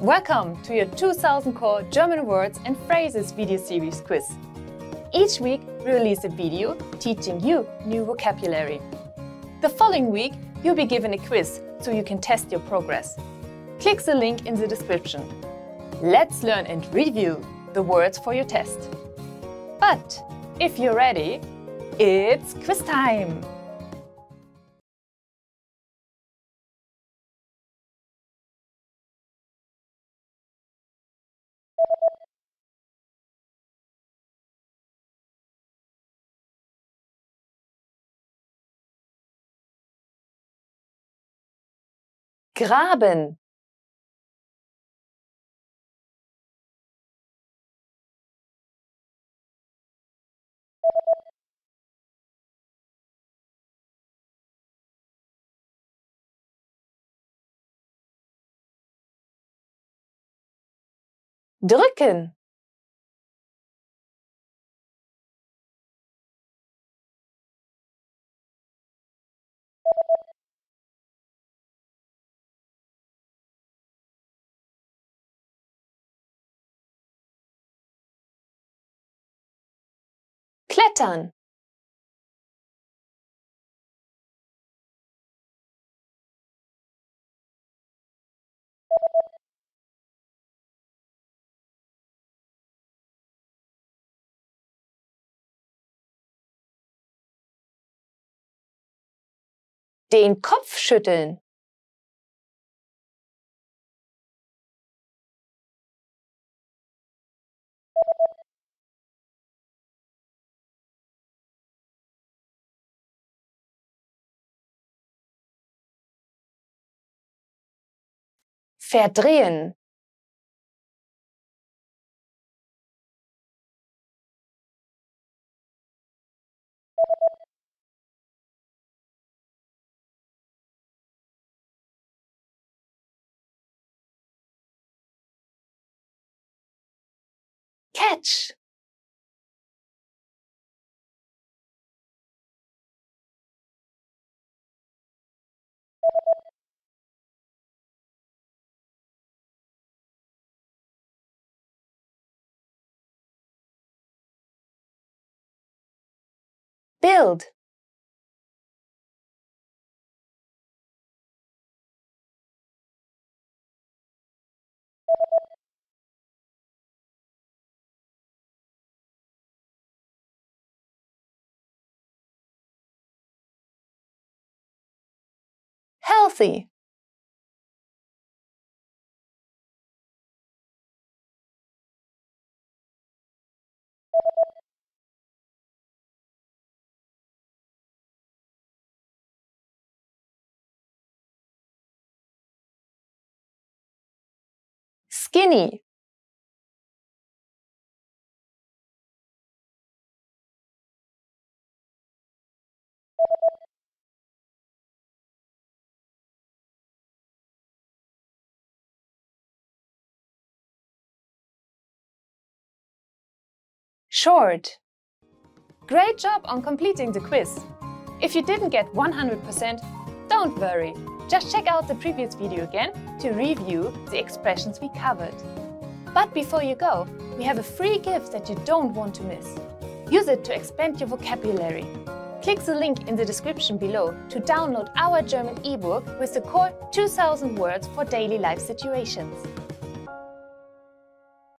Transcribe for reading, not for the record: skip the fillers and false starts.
Welcome to your 2000 Core German Words and Phrases video series quiz. Each week we release a video teaching you new vocabulary. The following week you'll be given a quiz so you can test your progress. Click the link in the description. Let's learn and review the words for your test. But if you're ready, it's quiz time! Graben. Drücken. Klettern. Den Kopf schütteln. Verdrehen. Catch. Build. Healthy. Skinny. Short. Great job on completing the quiz. If you didn't get 100%, don't worry. Just check out the previous video again to review the expressions we covered. But before you go, we have a free gift that you don't want to miss. Use it to expand your vocabulary. Click the link in the description below to download our German ebook with the core 2000 words for daily life situations.